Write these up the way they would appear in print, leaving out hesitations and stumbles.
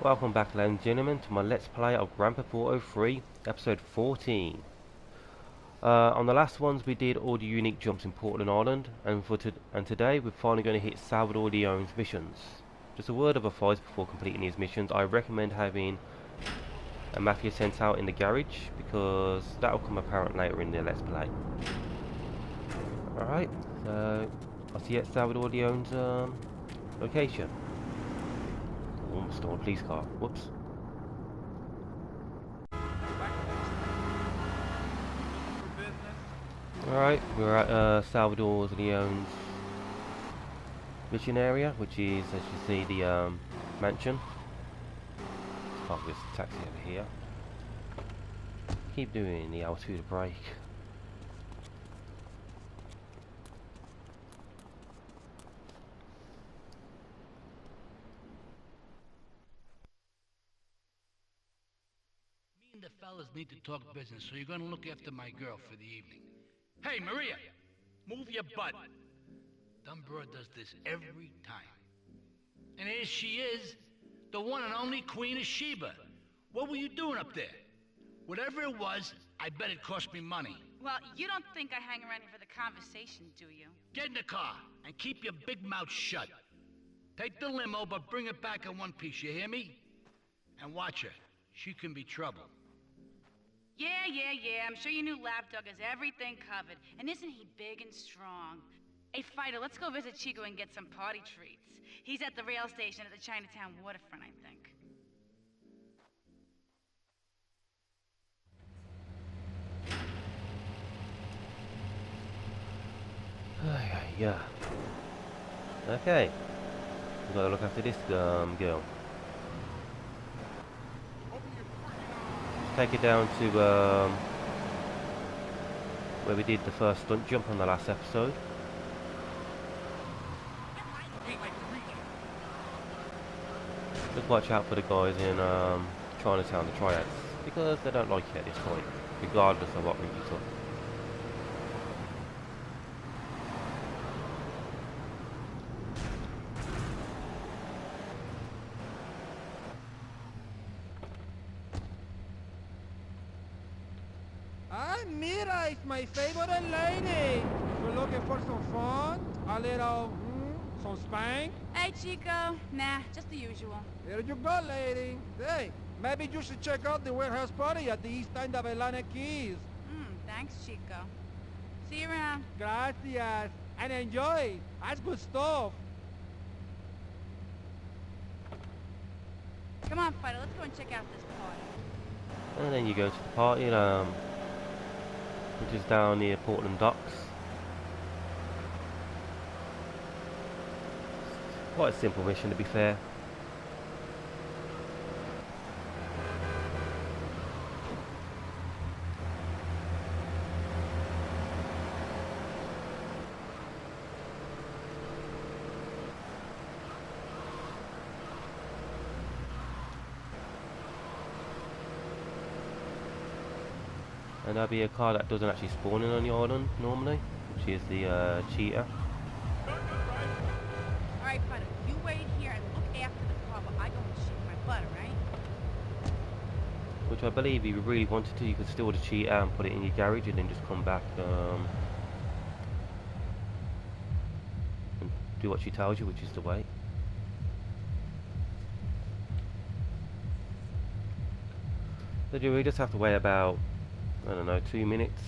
Welcome back, ladies and gentlemen, to my Let's Play of Grand Theft Auto 3, episode 14. On the last ones we did all the unique jumps in Portland Island, and today we're finally going to hit Salvatore Leone's missions. Just a word of advice before completing these missions: I recommend having a Mafia sent out in the garage, because that will come apparent later in the Let's Play. Alright, so I'll see you at Salvatore Leone's location. Almost stole a police car. Whoops. Alright, we're at Salvatore Leone's mission area, which is, as you see, the mansion. Let's park this taxi over here. Keep doing the altitude brake. The fellas need to talk business, so you're gonna look after my girl for the evening. Hey, Maria! Move your butt! Dumb broad does this every time. And here she is, the one and only Queen of Sheba. What were you doing up there? Whatever it was, I bet it cost me money. Well, you don't think I hang around here for the conversation, do you? Get in the car, and keep your big mouth shut. Take the limo, but bring it back in one piece, you hear me? And watch her. She can be trouble. Yeah. I'm sure your new lapdog has everything covered. And isn't he big and strong? Hey, Fighter, let's go visit Chico and get some party treats. He's at the rail station at the Chinatown waterfront, I think. Yeah. Okay. We've got to look after this girl. Take it down to where we did the first stunt jump on the last episode. Just watch out for the guys in Chinatown, the triads, because they don't like you at this point, regardless of what route you took. Mira, it's my favorite lady. We're looking for some fun, a little, some spank. Hey, Chico. Nah, just the usual. Here you go, lady. Hey, maybe you should check out the warehouse party at the east end of Atlantic Keys. Thanks, Chico. See you around. Gracias. And enjoy. That's good stuff. Come on, Fighter, let's go and check out this party. And then you go to the party, which is down near Portland Docks. Quite a simple mission, to be fair. And that'll be a car that doesn't actually spawn in on the island normally, which is the cheetah. Alright, Fighter, you wait here and look after the car while I go and shake my butt, right? Which I believe, if you really wanted to, you could steal the cheetah and put it in your garage and then just come back and do what she tells you, which is to wait. So we just have to wait about, I don't know, 2 minutes,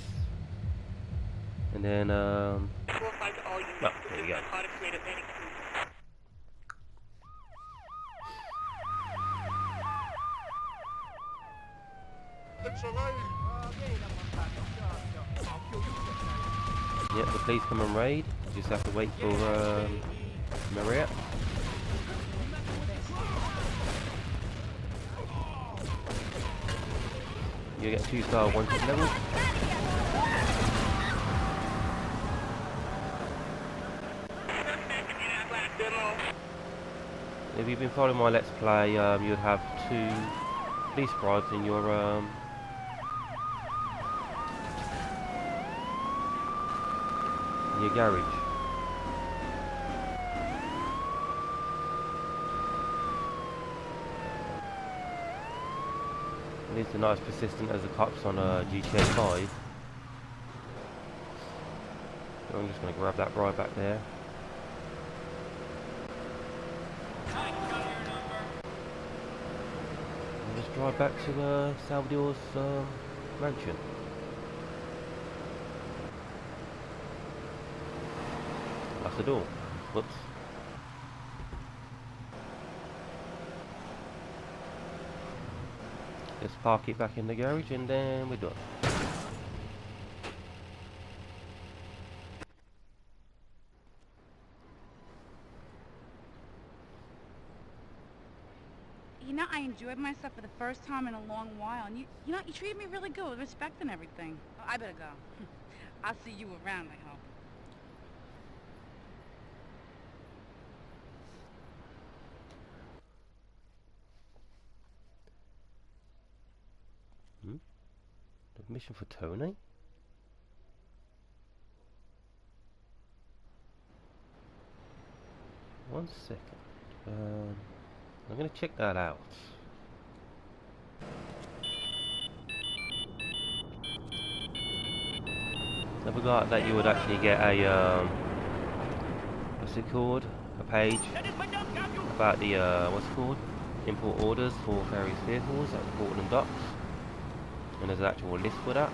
and then well, there you go. Yep, the police come and raid. You just have to wait for Maria. You get 2-star wanted level. If you've been following my Let's Play, you'd have 2 police bribes in your garage. At least they're not as persistent as the cops on GTA 5. So I'm just going to grab that right back there. And just drive back to Salvador's mansion. That's the door. Whoops. Just park it back in the garage and then we're done. You know, I enjoyed myself for the first time in a long while, and you know, you treated me really good with respect and everything. Oh, I better go. I'll see you around, I hope. The mission for Tony? One second. I'm going to check that out. I forgot that you would actually get a what's it called? A page about the what's it called? Import orders for various vehicles at the Portland docks, and there's an actual list for that.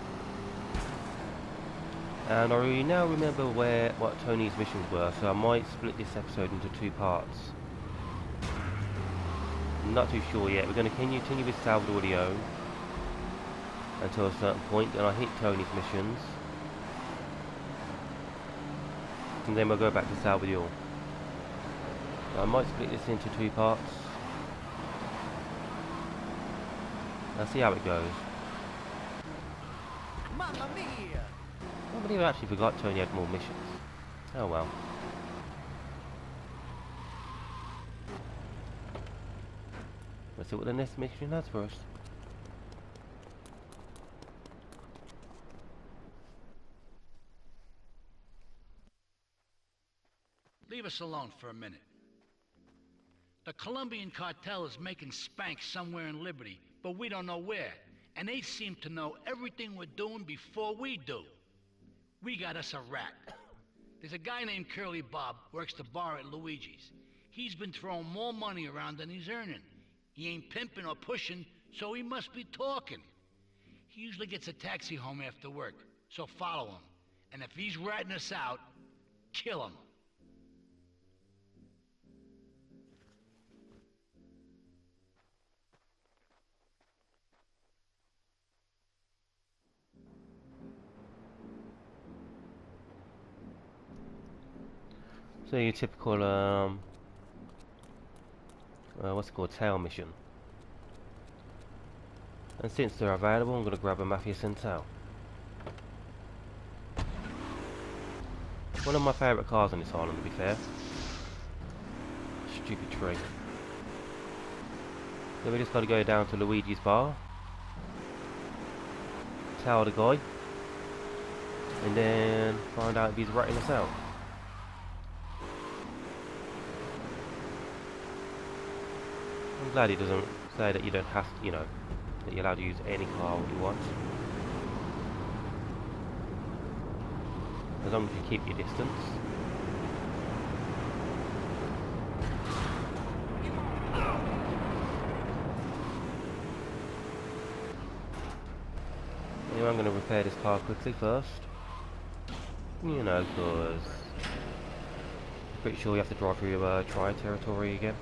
And I now remember what Tony's missions were, so I might split this episode into 2 parts. I'm not too sure yet. We're going to continue with Salvador Leone until a certain point, then I hit Tony's missions, and then we'll go back to Salvador. So I might split this into 2 parts. I'll see how it goes. Mamma mia! I believe I actually forgot Tony had more missions. Oh well. Let's see what the next mission has for us. Leave us alone for a minute. The Colombian cartel is making spank somewhere in Liberty, but we don't know where. And they seem to know everything we're doing before we do. We got us a rat. There's a guy named Curly Bob, works the bar at Luigi's. He's been throwing more money around than he's earning. He ain't pimping or pushing, so he must be talking. He usually gets a taxi home after work, so follow him. And if he's ratting us out, kill him. So your typical what's it called, tail mission. And since they're available, I'm going to grab a Mafia Central. One of my favourite cars on this island, to be fair. Stupid tree. Then we just got to go down to Luigi's bar, tell the guy, and then find out if he's ratting us out. I'm glad he doesn't say that you don't have to, you know, that you're allowed to use any car you want. As long as you keep your distance. Anyway, I'm going to repair this car quickly first. You know, because I'm pretty sure you have to drive through tri-territory again.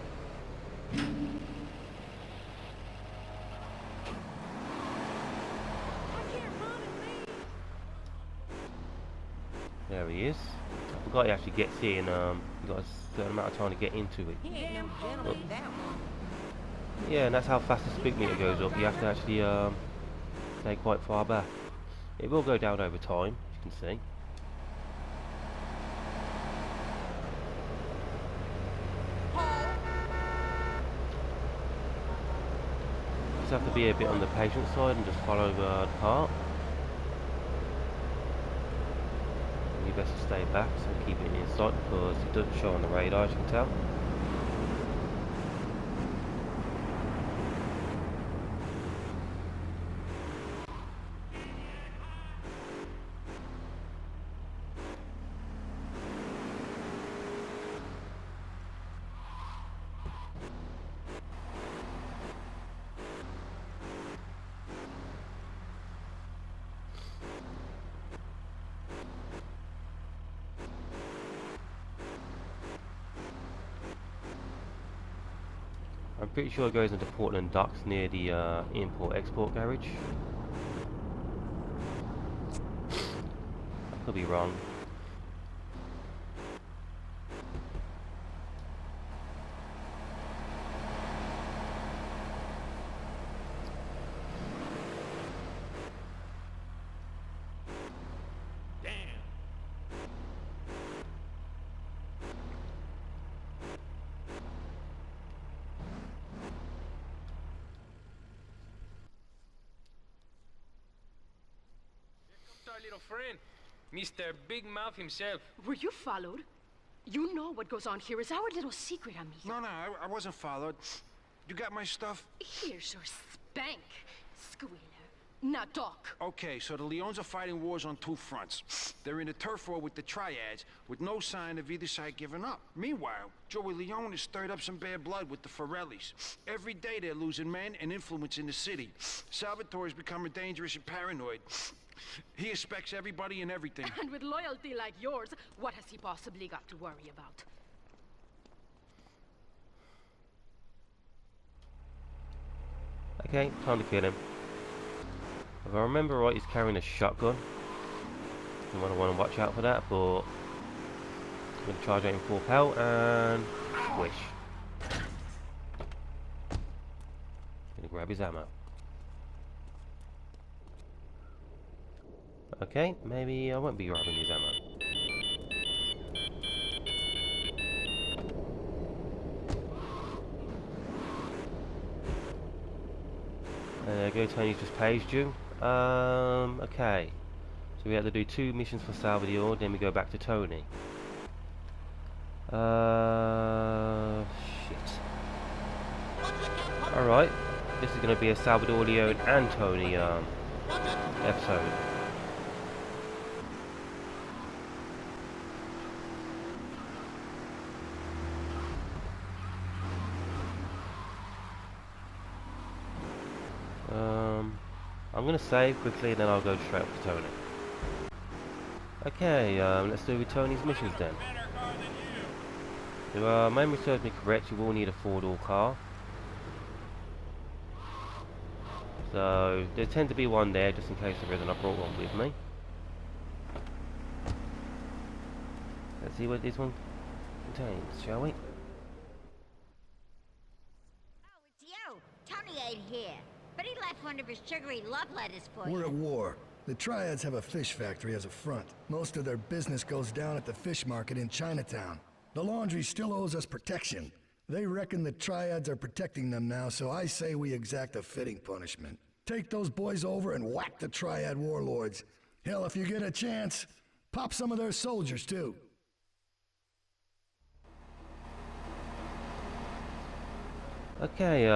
There he is. I forgot he actually gets in. You got a certain amount of time to get into it. Yeah, and that's how fast the speed meter goes up. You have to actually stay quite far back. It will go down over time, as you can see. Just have to be a bit on the patient side and just follow the cart. You best stay back so keep it in sight because it doesn't show on the radar, as you can tell. I'm pretty sure it goes into Portland docks near the import-export garage. I could be wrong. Our little friend, Mr. Big Mouth himself. Were you followed? You know what goes on here is our little secret, amigo. No, I wasn't followed. You got my stuff? Here's your spank, squealer. Now talk. Okay, so the Leons are fighting wars on two fronts. They're in a turf war with the Triads, with no sign of either side giving up. Meanwhile, Joey Leone has stirred up some bad blood with the Forellis. Every day they're losing men and influence in the city. Salvatore's becoming dangerous and paranoid. He expects everybody and everything. And with loyalty like yours, what has he possibly got to worry about? Okay, time to kill him. If I remember right, he's carrying a shotgun. You might want to watch out for that, but I'm going to charge it in full pelt and squish. Gonna grab his ammo. Okay, maybe I won't be grabbing his ammo. There you go, Tony's just paged you. Okay. So we have to do 2 missions for Salvatore, then we go back to Tony. Shit. Alright. This is going to be a Salvatore, Leone and Tony episode. I'm going to save quickly and then I'll go straight up to Tony. Okay, let's do with Tony's missions then. If my memory serves me correct, you will need a 4-door car. So, there tends to be one there, just in case there isn't. I brought one with me. Let's see what this one contains, shall we? Oh, it's you. Tony ain't here. But he left one of his sugary love letters for We're you. at war. The Triads have a fish factory as a front. Most of their business goes down at the fish market in Chinatown. The laundry still owes us protection. They reckon the Triads are protecting them now, so I say we exact a fitting punishment. Take those boys over and whack the Triad warlords. Hell, if you get a chance, pop some of their soldiers too. Okay,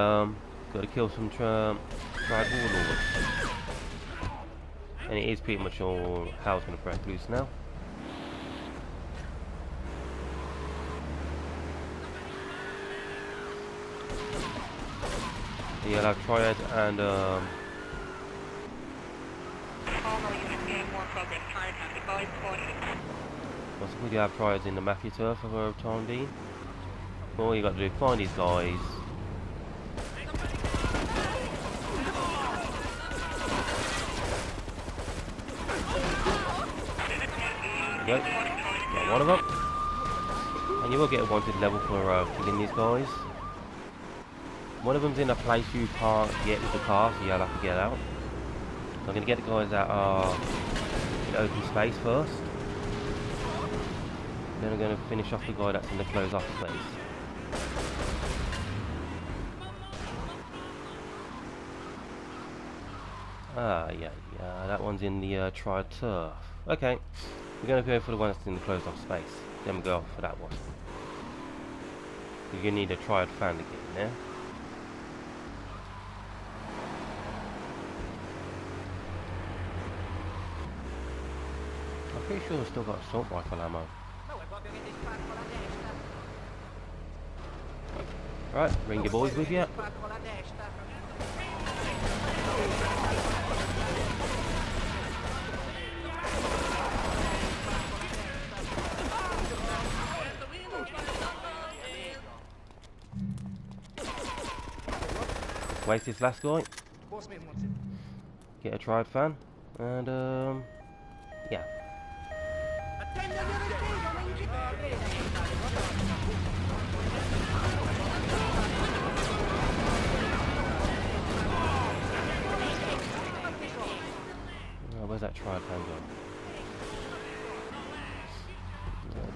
gotta kill some Triad warlords. And it is pretty much all hell's gonna break loose now. Yeah, I'll have Triad and possibly you have Triads in the Mafia turf for the time being. All you got to do is find these guys. There you go. Got one of them. And you will get a wanted level for killing these guys. One of them's in a place you can't get with the car, so you'll have to get out. So I'm going to get the guys that are in open space first. Then I'm going to finish off the guy that's in the closed off space. Yeah, that one's in the Triad turf. Okay, we're going to go for the one that's in the closed off space. Then we'll go off for that one. You're going to need a Triad fan to get in there. I'm pretty sure I've still got assault rifle ammo. Right, bring your boys with you. waste this last guy. Get a triad fan, and yeah. Oh, where's that triad fan gone?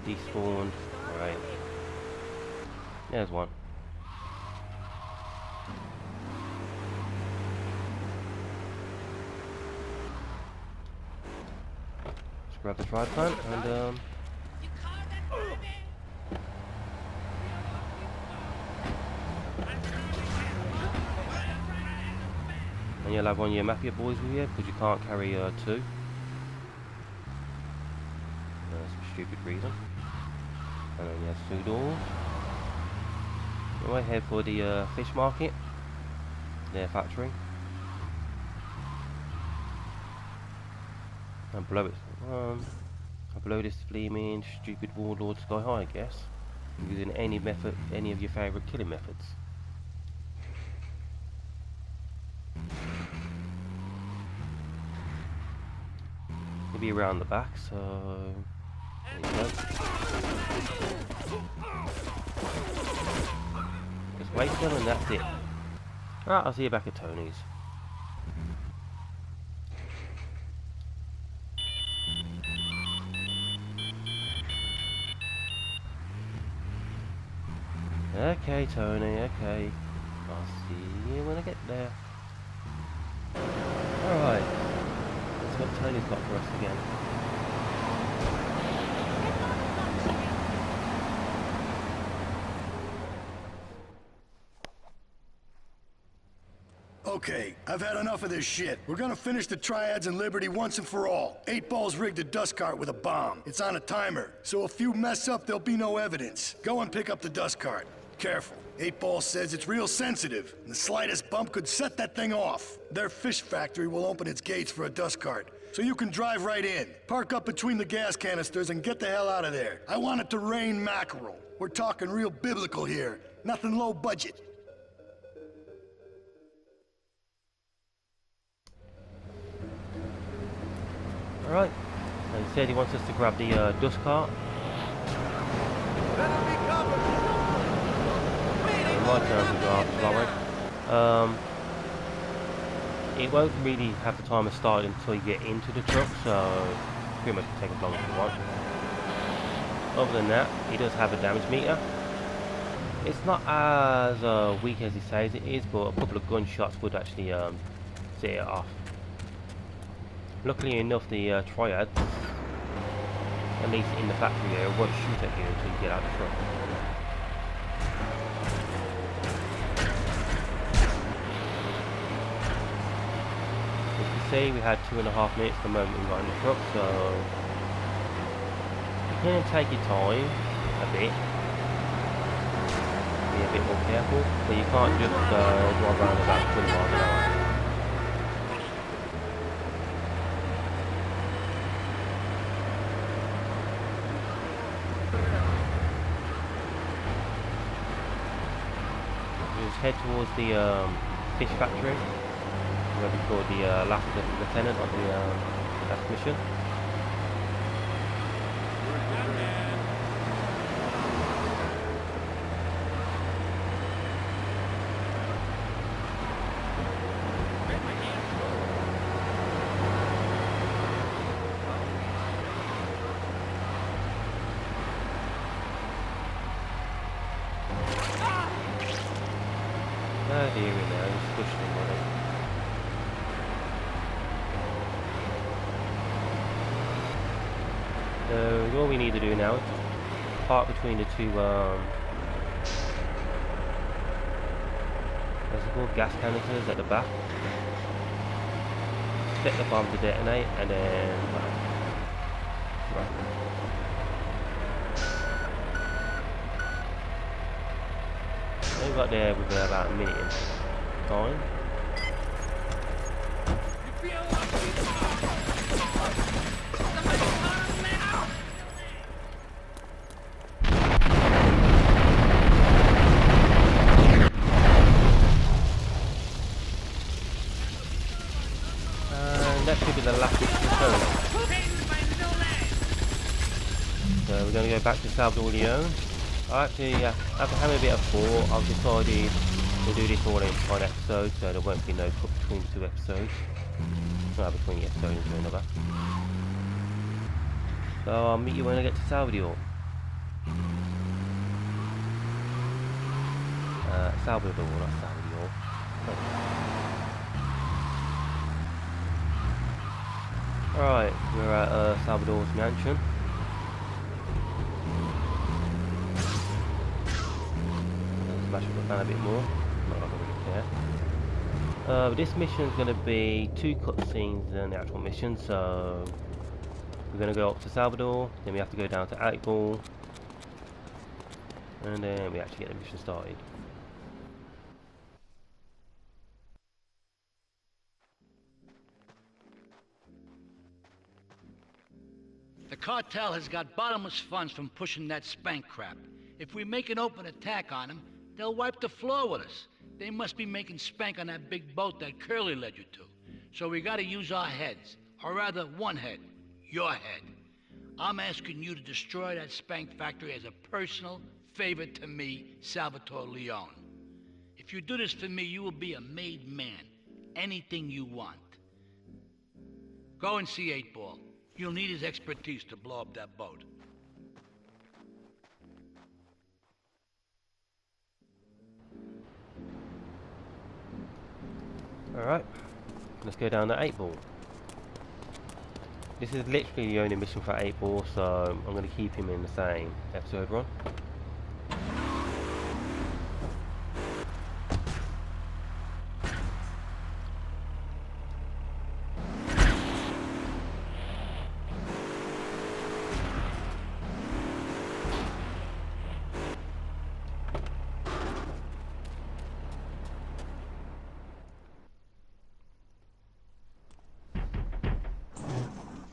Despawned. Right. There's one. Just grab the triad fan and and you'll have one of your mafia boys with you because you can't carry two. Some stupid reason. And then he has 2 doors. Go ahead for the fish market, their factory, and blow it. I blow this flaming stupid warlord sky high, I guess, using any method, any of your favourite killing methods. He'll be around the back, so there you go. Just wait for them and that's it. Alright, I'll see you back at Tony's. Okay, Tony, okay. I'll see you when I get there. Alright. Let's see what Tony's got for us again. Okay, I've had enough of this shit. We're gonna finish the triads and Liberty once and for all. 8 Ball's rigged a dust cart with a bomb. It's on a timer, so if you mess up, there'll be no evidence. Go and pick up the dust cart. Careful. 8 Ball says it's real sensitive, and the slightest bump could set that thing off. Their fish factory will open its gates for a dust cart, so you can drive right in. Park up between the gas canisters and get the hell out of there. I want it to rain mackerel. We're talking real biblical here, nothing low budget. Alright, so he said he wants us to grab the dust cart. My turn to go after Lauren. It won't really have the timer started until you get into the truck, so pretty much take as long as you want. Other than that, he does have a damage meter. It's not as weak as he says it is, but a couple of gunshots would actually set it off. Luckily enough, the triads, at least in the factory area, won't shoot at you until you get out of the truck. As you can see, we had 2.5 minutes the moment we got in the truck, so you can take your time a bit, be a bit more careful, but you can't just drive around about 20 miles an hour. Head towards the fish factory, where we called the last lieutenant on the last mission. Oh dear, we know, just pushed him on it. So all we need to do now is just park between the two what's it called, gas canisters at the back. Set the bomb to detonate and then right. We got there with about a minute in time. think that should be the last mission shown. So we're going to go back to Salvatore Leone. Actually, after having a bit of thought, I've decided to do this all in one episode, so there won't be no cut between the two episodes. Well, between the episode and another. So I'll meet you when I get to Salvador. Salvador, not Salvador. Alright, we're at Salvador's mansion. Smash it down a bit more. Not like I really care. But this mission is going to be 2 cutscenes than the actual mission, so we're going to go up to Salvador, then we have to go down to 8 Ball, and then we actually get the mission started. The cartel has got bottomless funds from pushing that spank crap. If we make an open attack on them, they'll wipe the floor with us. They must be making spank on that big boat that Curly led you to. So we gotta use our heads. Or rather, one head. Your head. I'm asking you to destroy that spank factory as a personal favor to me, Salvatore Leone. If you do this for me, you will be a made man. Anything you want. Go and see 8 Ball. You'll need his expertise to blow up that boat. Alright, let's go down to 8 Ball. This is literally the only mission for 8 Ball, so I'm going to keep him in the same episode run.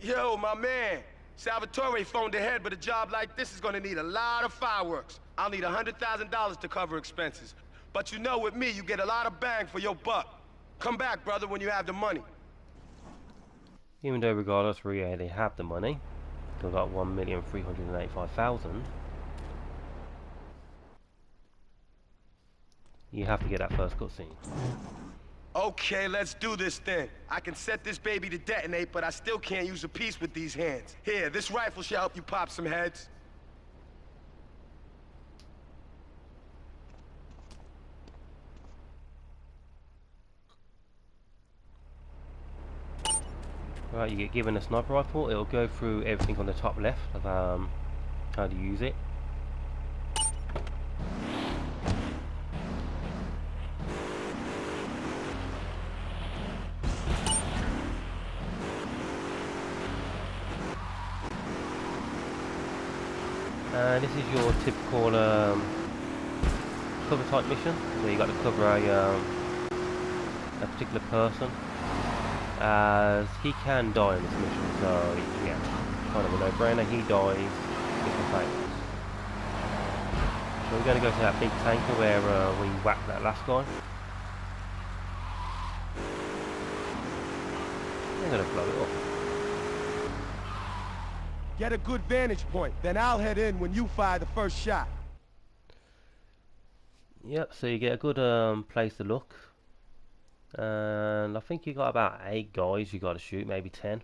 Yo, my man. Salvatore phoned ahead, but a job like this is gonna need a lot of fireworks. I'll need $100,000 to cover expenses. But you know, with me, you get a lot of bang for your buck. Come back, brother, when you have the money. Even though regardless we already have the money, we've got 1,385,000. You have to get that first cutscene. Okay, let's do this then. I can set this baby to detonate, but I still can't use a piece with these hands. Here, this rifle should help you pop some heads. Right, you get given a sniper rifle. It'll go through everything on the top left of how to use it. This is your typical cover type mission, where you got to cover a particular person, as he can die in this mission. So yeah, kind of a no-brainer. He dies, mission fails. So we're going to go to that big tanker where we whacked that last guy. I'm going to blow it up. Get a good vantage point, then I'll head in when you fire the first shot. Yep, so you get a good place to look. And I think you got about 8 guys you got to shoot, maybe 10.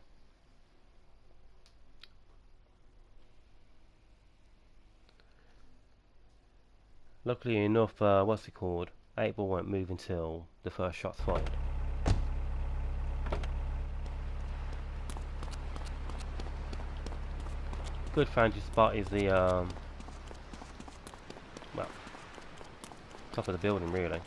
Luckily enough, what's it called? 8 Ball won't move until the first shot's fired. Good fantasy spot is the well, top of the building really.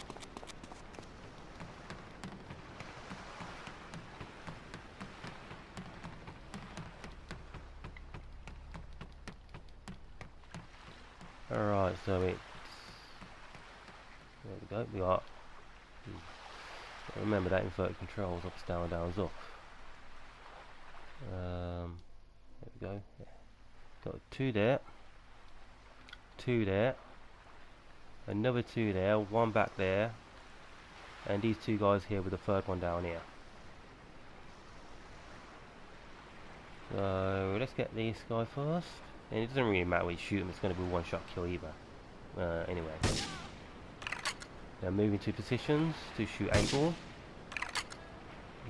Alright, so it's there we go, we got remember that inverted controls, up, down, down, up. There we go. Yeah. Got 2 there, 2 there, another 2 there, 1 back there, and these 2 guys here with the 3rd one down here. So let's get this guy first. And it doesn't really matter when you shoot him, it's going to be a one-shot kill either. Anyway. Now moving to positions to shoot 8-ball.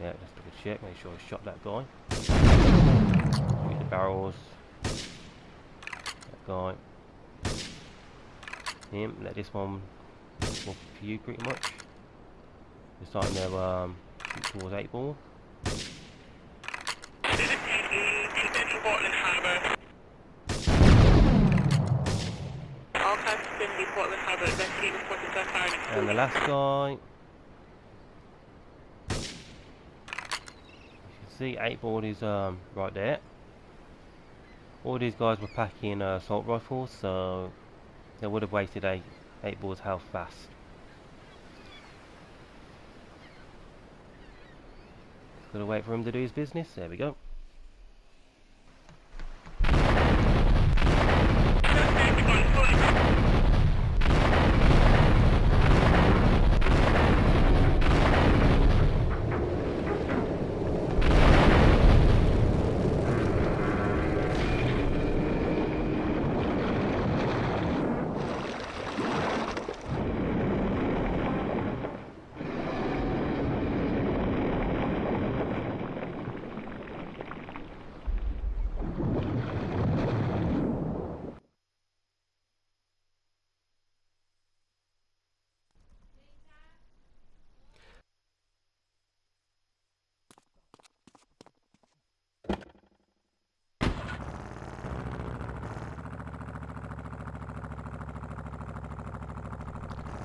Yeah, let's double check, make sure I shot that guy. Shoot the barrels. That guy. Him, let this one walk for you pretty much. We're starting there shoot towards 8-ball. And the last guy. You can see 8-ball is right there. All these guys were packing assault rifles, so they would have wasted 8-ball's health fast. Gotta wait for him to do his business. There we go.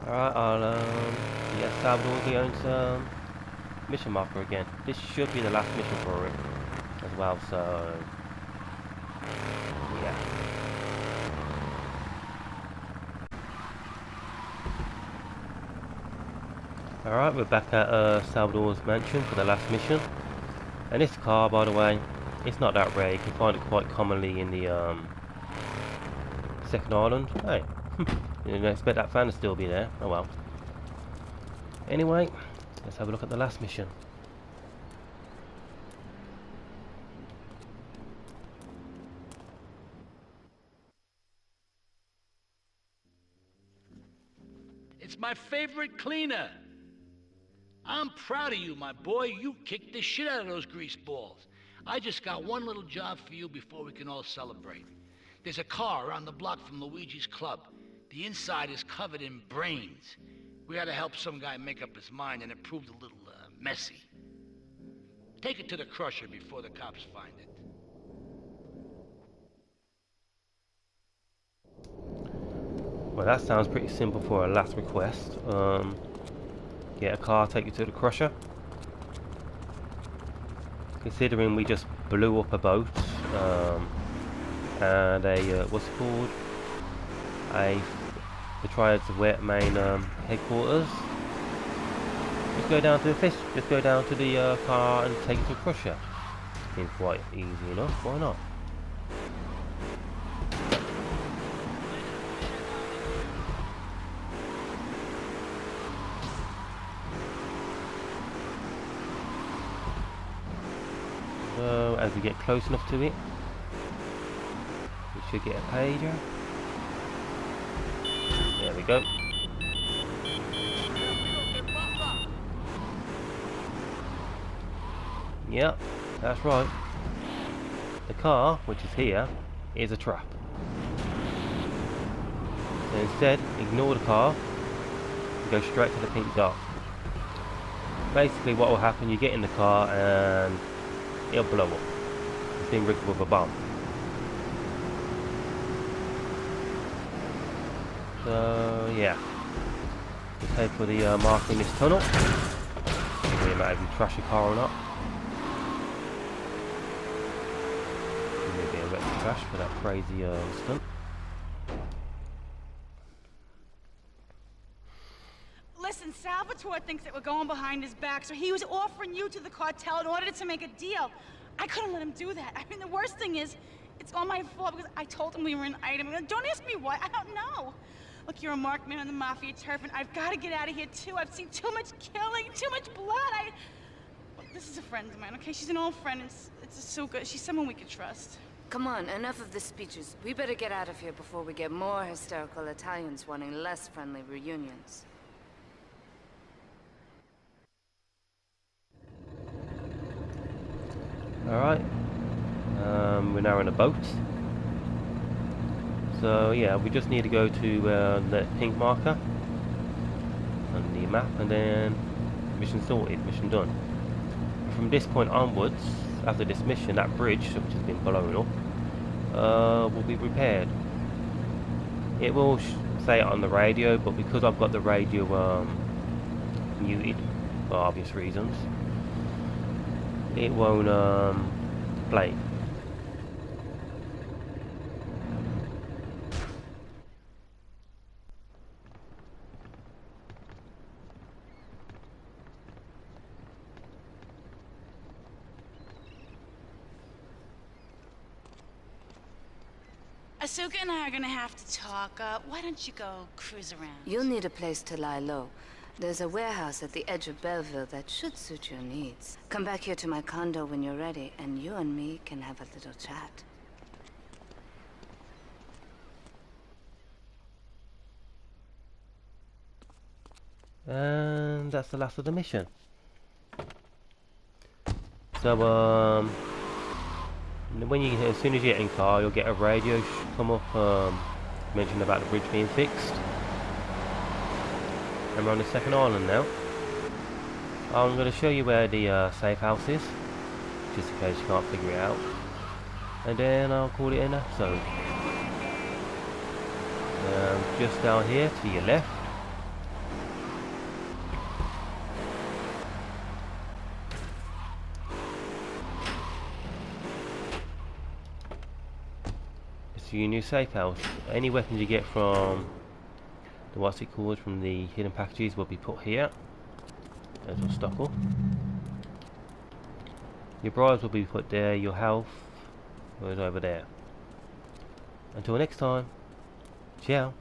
Alright, I'll yeah, Salvatore, he owns mission marker again. This should be the last mission for him as well, so yeah. Alright, we're back at Salvatore's mansion for the last mission. And this car, by the way, it's not that rare. You can find it quite commonly in the second island. Hey, you didn't expect that fan to still be there. Oh well. Anyway, let's have a look at the last mission. It's my favorite cleaner. I'm proud of you, my boy. You kicked the shit out of those grease balls. I just got one little job for you before we can all celebrate. There's a car around the block from Luigi's club. The inside is covered in brains. We had to help some guy make up his mind, and it proved a little messy. Take it to the crusher before the cops find it. Well, that sounds pretty simple for a last request. Get a car, take you to the crusher. Considering we just blew up a boat and a what's it called? The Triad's main headquarters. Just go down to the fish. Just go down to the car and take it to the crusher. Seems quite easy enough. Why not? So as we get close enough to it, we should get a pager. There we go. Yep, that's right. The car, which is here, is a trap. So instead, ignore the car and go straight to the pink dot. Basically what will happen, you get in the car and it'll blow up. It's being rigged with a bomb. So yeah, just head for the marker in this tunnel. Doesn't really matter if you trash your car or not. Maybe a wet trash for that crazy stunt. Listen, Salvatore thinks that we're going behind his back, so he was offering you to the cartel in order to make a deal. I couldn't let him do that. I mean, the worst thing is, it's all my fault because I told him we were an item. Don't ask me why, I don't know. Look, you're a marked man on the Mafia turf, and I've got to get out of here, too. I've seen too much killing, too much blood. Look, this is a friend of mine, okay? She's an old friend. It's so good. She's someone we could trust. Come on, enough of the speeches. We better get out of here before we get more hysterical Italians wanting less friendly reunions. Alright. We're now in a boat. So yeah, we just need to go to the pink marker on the map, and then mission sorted, mission done. From this point onwards, after this mission, that bridge, which has been blown up, will be repaired. It will say it on the radio, but because I've got the radio muted for obvious reasons, it won't play. Asuka and I are gonna have to talk. Why don't you go cruise around? You'll need a place to lie low. There's a warehouse at the edge of Belleville that should suit your needs. Come back here to my condo when you're ready, and you and me can have a little chat. And that's the last of the mission. So when you, as soon as you get in car, you'll get a radio come up mention about the bridge being fixed. And we're on the second island now. I'm going to show you where the safe house is, just in case you can't figure it out. And then I'll call it an episode. Just down here to your left. It's your new safe house. Any weapons you get from the what's it called from the hidden packages will be put here. There's your stockle. Your bribes will be put there. Your health goes over there. Until next time. Ciao.